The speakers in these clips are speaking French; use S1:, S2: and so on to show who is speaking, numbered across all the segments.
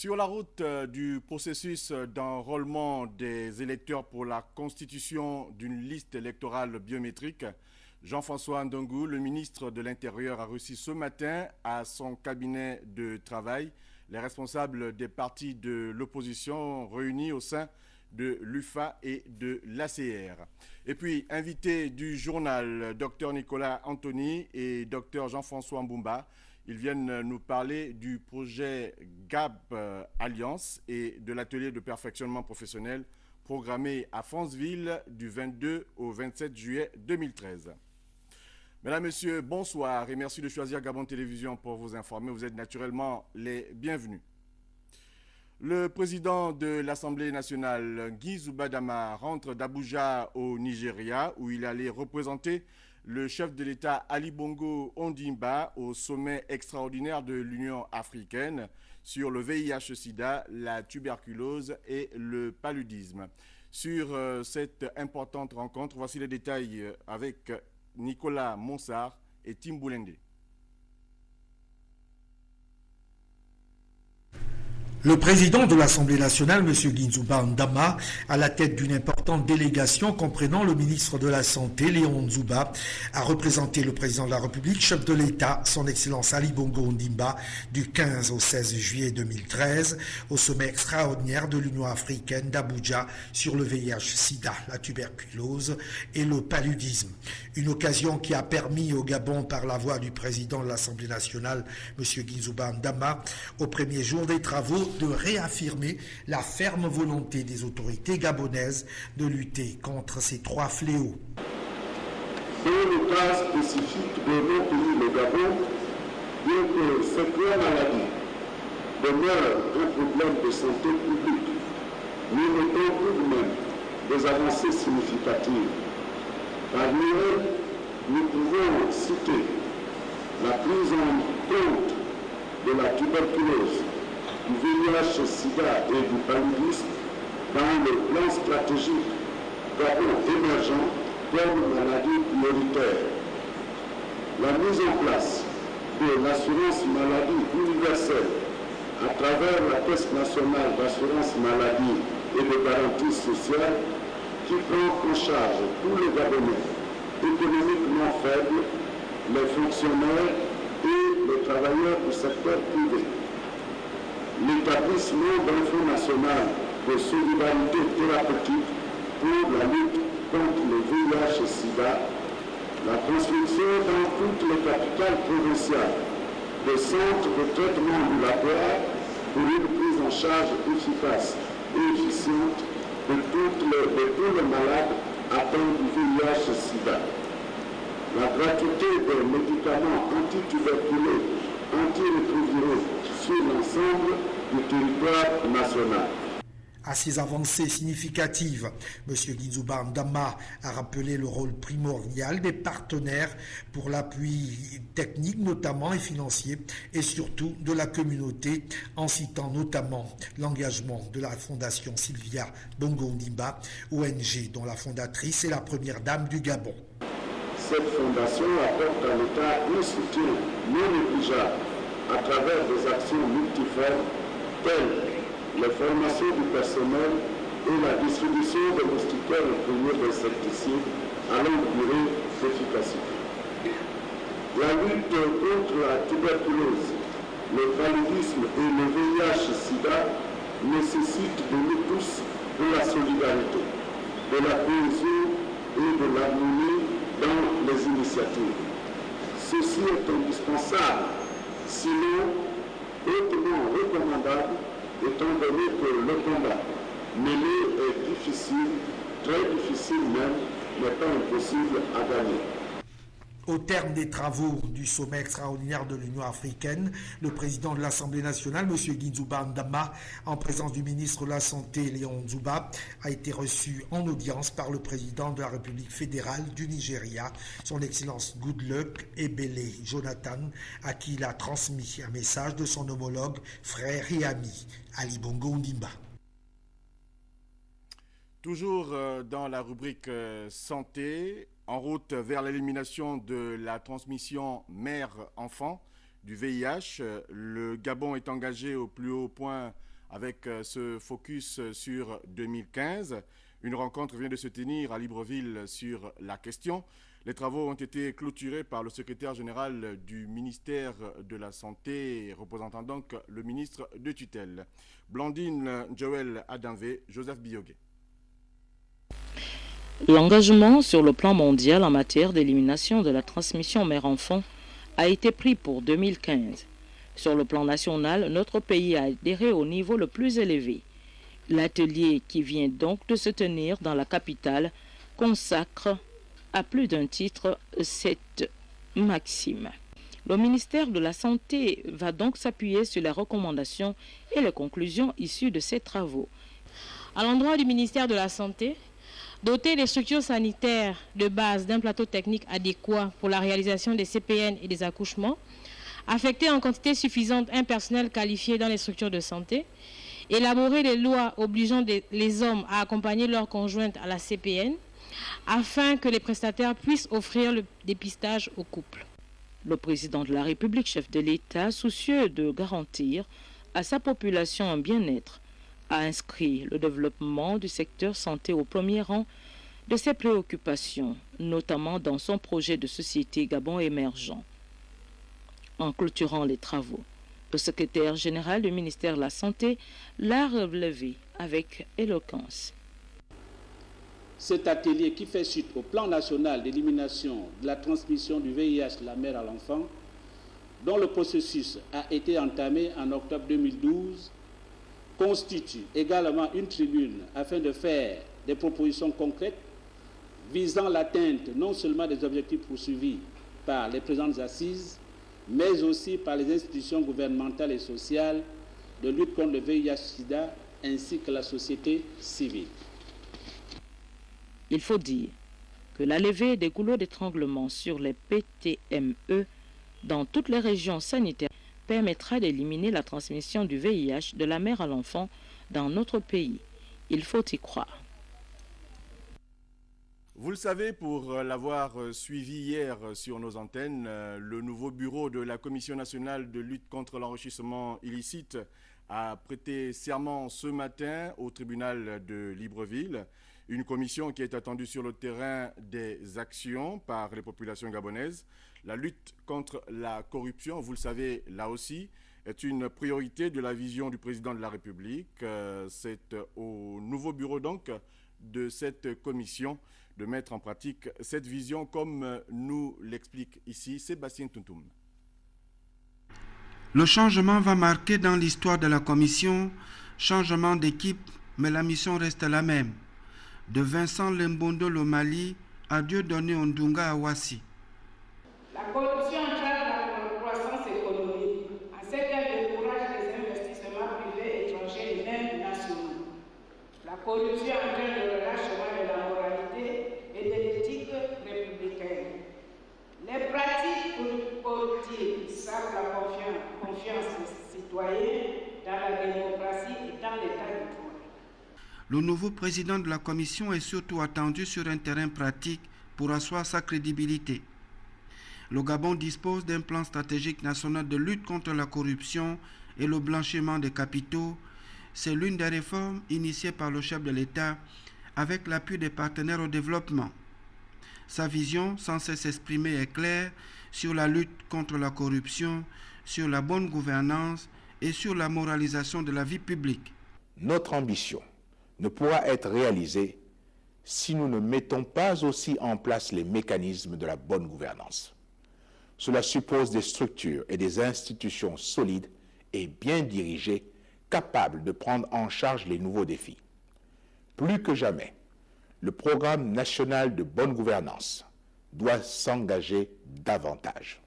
S1: Sur la route du processus d'enrôlement des électeurs pour la constitution d'une liste électorale biométrique, Jean-François Ndongou, le ministre de l'Intérieur, a reçu ce matin à son cabinet de travail les responsables des partis de l'opposition réunis au sein de l'UFA et de l'ACR. Et puis, invité du journal, Dr Nicolas Anthony et Dr Jean-François Mboumba, ils viennent nous parler du projet GAP Alliance et de l'atelier de perfectionnement professionnel programmé à Franceville du 22 au 27 juillet 2013. Mesdames, Messieurs, bonsoir et merci de choisir Gabon Télévision pour vous informer. Vous êtes naturellement les bienvenus. Le président de l'Assemblée nationale, Guy Zoubadama, rentre d'Abuja au Nigeria où il allait représenter le chef de l'État Ali Bongo Ondimba au sommet extraordinaire de l'Union africaine sur le VIH-Sida, la tuberculose et le paludisme. Sur cette importante rencontre, voici les détails avec Nicolas Monsard et Tim Boulende.
S2: Le président de l'Assemblée nationale, M. Guinzouba Ndama, à la tête d'une importante délégation comprenant le ministre de la Santé, Léon Nzouba, a représenté le président de la République, chef de l'État, son Excellence Ali Bongo Ondimba, du 15 au 16 juillet 2013, au sommet extraordinaire de l'Union africaine d'Abuja sur le VIH-Sida, la tuberculose et le paludisme. Une occasion qui a permis au Gabon, par la voix du président de l'Assemblée nationale, M. Guinzouba Ndama, au premier jour des travaux, de réaffirmer la ferme volonté des autorités gabonaises de lutter contre ces trois fléaux.
S3: Dans le cas spécifique de nos pays, le Gabon, bien que ces trois maladies demeurent un problème de santé publique, nous notons tout de même des avancées significatives. Parmi elles, nous pouvons citer la prise en compte de la tuberculose, du VIH-Sida et du paludisme dans le plan stratégique Gabon émergent comme maladie prioritaire. La mise en place de l'assurance maladie universelle à travers la Caisse nationale d'assurance maladie et de garantie sociale qui prend en charge tous les Gabonais économiquement faibles, les fonctionnaires et les travailleurs du secteur privé. L'établissement d'un fonds national de solidarité thérapeutique pour la lutte contre le VIH-Sida, la construction dans toutes les capitales provinciales de centres de traitement ambulatoire pour une prise en charge efficace et efficiente de tous les malades atteints du VIH-Sida. La gratuité des médicaments antituberculeux, antirétroviraux sur l'ensemble du territoire national.
S2: À ces avancées significatives, M. Guinzouba Ndama a rappelé le rôle primordial des partenaires pour l'appui technique notamment et financier et surtout de la communauté en citant notamment l'engagement de la Fondation Sylvia Bongo Ondimba, ONG dont la fondatrice est la première dame du Gabon.
S3: Cette fondation apporte à l'État un soutien non négligeable à travers des actions multiformes telles les formations du personnel et la distribution de moustiquaires imprégnés d'insecticides à longue durée d'efficacité. La lutte contre la tuberculose, le paludisme et le VIH-Sida nécessitent de nous tous de la solidarité, de la cohésion et de l'harmonie dans les initiatives. Ceci est indispensable, sinon hautement recommandable, étant donné que le combat mêlé est difficile, très difficile même, mais pas impossible à gagner.
S2: Au terme des travaux du sommet extraordinaire de l'Union africaine, le président de l'Assemblée nationale, M. Guinzouba Ndama, en présence du ministre de la Santé, Léon Nzouba, a été reçu en audience par le président de la République fédérale du Nigeria, son Excellence Goodluck Ebele Jonathan, à qui il a transmis un message de son homologue, frère et ami, Ali Bongo Ondimba.
S1: Toujours dans la rubrique santé, en route vers l'élimination de la transmission mère-enfant du VIH, le Gabon est engagé au plus haut point avec ce focus sur 2015. Une rencontre vient de se tenir à Libreville sur la question. Les travaux ont été clôturés par le secrétaire général du ministère de la Santé, représentant donc le ministre de tutelle. Blandine Joël Adinvé, Joseph Biyogué.
S4: L'engagement sur le plan mondial en matière d'élimination de la transmission mère-enfant a été pris pour 2015. Sur le plan national, notre pays a adhéré au niveau le plus élevé. L'atelier qui vient donc de se tenir dans la capitale consacre à plus d'un titre cette maxime. Le ministère de la Santé va donc s'appuyer sur les recommandations et les conclusions issues de ces travaux.
S5: À l'endroit du ministère de la Santé, doter les structures sanitaires de base d'un plateau technique adéquat pour la réalisation des CPN et des accouchements, affecter en quantité suffisante un personnel qualifié dans les structures de santé, élaborer des lois obligeant les hommes à accompagner leurs conjointes à la CPN, afin que les prestataires puissent offrir le dépistage aux couples.
S4: Le président de la République, chef de l'État, soucieux de garantir à sa population un bien-être, a inscrit le développement du secteur santé au premier rang de ses préoccupations, notamment dans son projet de société Gabon émergent. En clôturant les travaux, le secrétaire général du ministère de la Santé l'a relevé avec éloquence.
S6: Cet atelier qui fait suite au plan national d'élimination de la transmission du VIH de la mère à l'enfant, dont le processus a été entamé en octobre 2012, constitue également une tribune afin de faire des propositions concrètes visant l'atteinte non seulement des objectifs poursuivis par les présentes assises, mais aussi par les institutions gouvernementales et sociales de lutte contre le VIH-Sida ainsi que la société civile.
S4: Il faut dire que la levée des goulots d'étranglement sur les PTME dans toutes les régions sanitaires permettra d'éliminer la transmission du VIH de la mère à l'enfant dans notre pays. Il faut y croire.
S1: Vous le savez, pour l'avoir suivi hier sur nos antennes, le nouveau bureau de la Commission nationale de lutte contre l'enrichissement illicite a prêté serment ce matin au tribunal de Libreville. Une commission qui est attendue sur le terrain des actions par les populations gabonaises. La lutte contre la corruption, vous le savez, là aussi, est une priorité de la vision du président de la République. C'est au nouveau bureau donc de cette commission de mettre en pratique cette vision comme nous l'explique ici Sébastien Tuntum.
S7: Le changement va marquer dans l'histoire de la commission changement d'équipe, mais la mission reste la même. De Vincent Lembondo au Mali à Dieudonné Ondunga à Ouassi.
S8: La corruption entraîne la croissance économique, en ce qu'elle décourage les investissements privés étrangers et même nationaux. La corruption entraîne le relâchement de la moralité et de l'éthique républicaine. Les pratiques corruptives sapent la confiance des citoyens dans la démocratie et dans l'état de droit.
S7: Le nouveau président de la commission est surtout attendu sur un terrain pratique pour asseoir sa crédibilité. Le Gabon dispose d'un plan stratégique national de lutte contre la corruption et le blanchiment des capitaux. C'est l'une des réformes initiées par le chef de l'État avec l'appui des partenaires au développement. Sa vision, sans cesse exprimée, est claire sur la lutte contre la corruption, sur la bonne gouvernance et sur la moralisation de la vie publique.
S9: Notre ambition ne pourra être réalisée si nous ne mettons pas aussi en place les mécanismes de la bonne gouvernance. Cela suppose des structures et des institutions solides et bien dirigées, capables de prendre en charge les nouveaux défis. Plus que jamais, le programme national de bonne gouvernance doit s'engager davantage.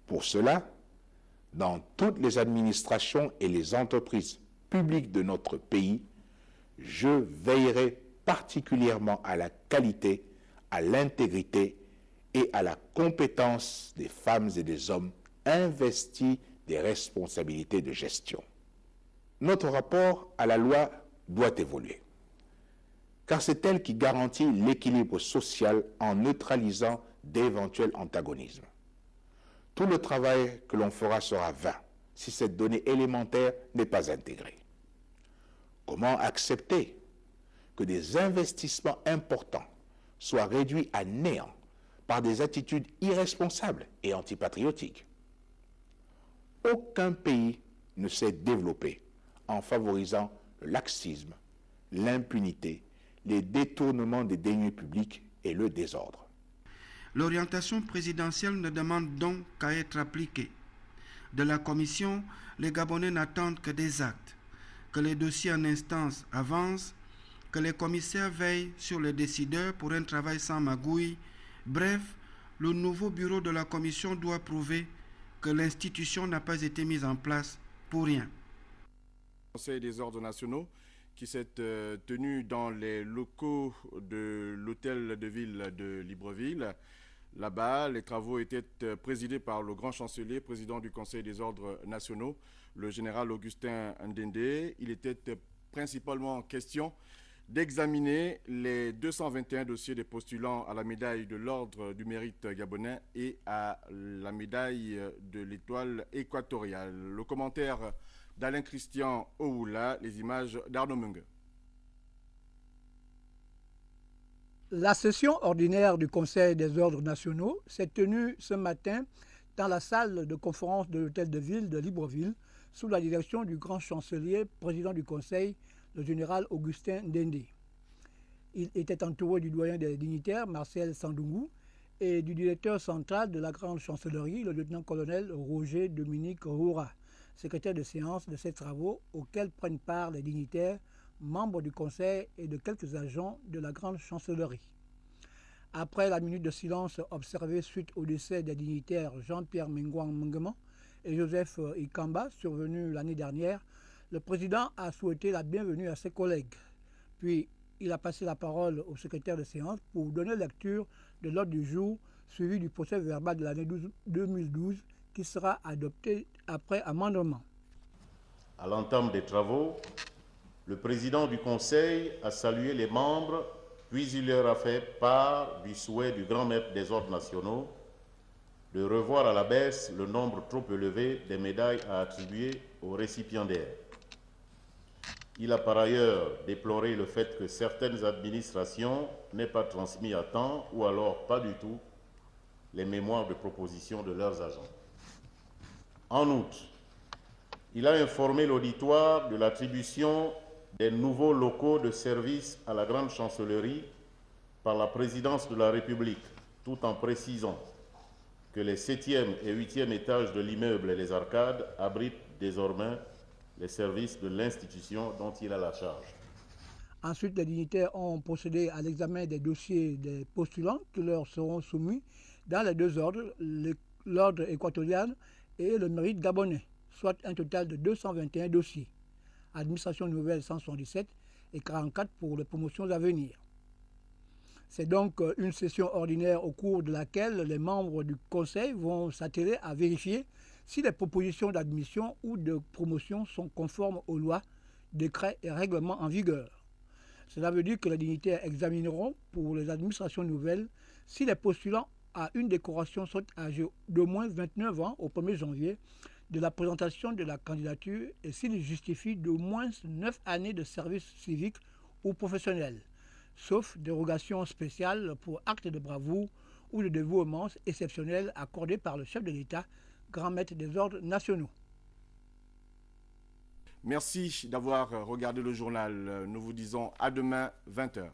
S9: Pour cela, dans toutes les administrations et les entreprises publiques de notre pays, je veillerai particulièrement à la qualité, à l'intégrité et à la compétence des femmes et des hommes investis des responsabilités de gestion. Notre rapport à la loi doit évoluer, car c'est elle qui garantit l'équilibre social en neutralisant d'éventuels antagonismes. Tout le travail que l'on fera sera vain si cette donnée élémentaire n'est pas intégrée. Comment accepter que des investissements importants soient réduits à néant par des attitudes irresponsables et antipatriotiques? Aucun pays ne s'est développé en favorisant le laxisme, l'impunité, les détournements des deniers publics et le désordre.
S7: L'orientation présidentielle ne demande donc qu'à être appliquée. De la Commission, les Gabonais n'attendent que des actes, que les dossiers en instance avancent, que les commissaires veillent sur les décideurs pour un travail sans magouille. Bref, le nouveau bureau de la Commission doit prouver que l'institution n'a pas été mise en place pour rien.
S1: Le Conseil des ordres nationaux qui s'est tenu dans les locaux de l'hôtel de ville de Libreville. Là-bas, les travaux étaient présidés par le grand chancelier, président du Conseil des ordres nationaux, le général Augustin Ndende. Il était principalement question d'examiner les 221 dossiers des postulants à la médaille de l'ordre du mérite gabonais et à la médaille de l'étoile équatoriale. Le commentaire d'Alain Christian Oula, les images d'Arnaud Mungue.
S10: La session ordinaire du Conseil des ordres nationaux s'est tenue ce matin dans la salle de conférence de l'hôtel de ville de Libreville sous la direction du grand chancelier, président du Conseil, le général Augustin Ndende. Il était entouré du doyen des dignitaires, Marcel Sandungu, et du directeur central de la grande chancellerie, le lieutenant-colonel Roger Dominique Roura, secrétaire de séance de ces travaux auxquels prennent part les dignitaires, membres du Conseil et de quelques agents de la grande chancellerie. Après la minute de silence observée suite au décès des dignitaires Jean-Pierre Mengwang Mengeman et Joseph Ikamba, survenu l'année dernière, le président a souhaité la bienvenue à ses collègues. Puis, il a passé la parole au secrétaire de séance pour donner lecture de l'ordre du jour suivi du procès verbal de l'année 2012 qui sera adopté après amendement.
S11: À l'entame des travaux, le président du Conseil a salué les membres, puis il leur a fait part du souhait du grand maître des ordres nationaux de revoir à la baisse le nombre trop élevé des médailles à attribuer aux récipiendaires. Il a par ailleurs déploré le fait que certaines administrations n'aient pas transmis à temps ou alors pas du tout les mémoires de proposition de leurs agents. En outre, il a informé l'auditoire de l'attribution des nouveaux locaux de service à la grande chancellerie par la présidence de la République, tout en précisant que les 7e et 8e étages de l'immeuble et les arcades abritent désormais les services de l'institution dont il a la charge.
S10: Ensuite, les dignitaires ont procédé à l'examen des dossiers des postulants qui leur seront soumis dans les deux ordres, l'ordre équatorial et le mérite gabonais, soit un total de 221 dossiers. Administration nouvelle 177 et 44 pour les promotions à venir. C'est donc une session ordinaire au cours de laquelle les membres du Conseil vont s'atteler à vérifier si les propositions d'admission ou de promotion sont conformes aux lois, décrets et règlements en vigueur. Cela veut dire que les dignitaires examineront pour les administrations nouvelles si les postulants à une décoration sont âgés d'au moins 29 ans au 1er janvier de la présentation de la candidature et s'ils justifient d'au moins 9 années de service civique ou professionnel, sauf dérogation spéciale pour actes de bravoure ou de dévouement exceptionnel accordés par le chef de l'État, grand maître des ordres nationaux.
S1: Merci d'avoir regardé le journal. Nous vous disons à demain 20h.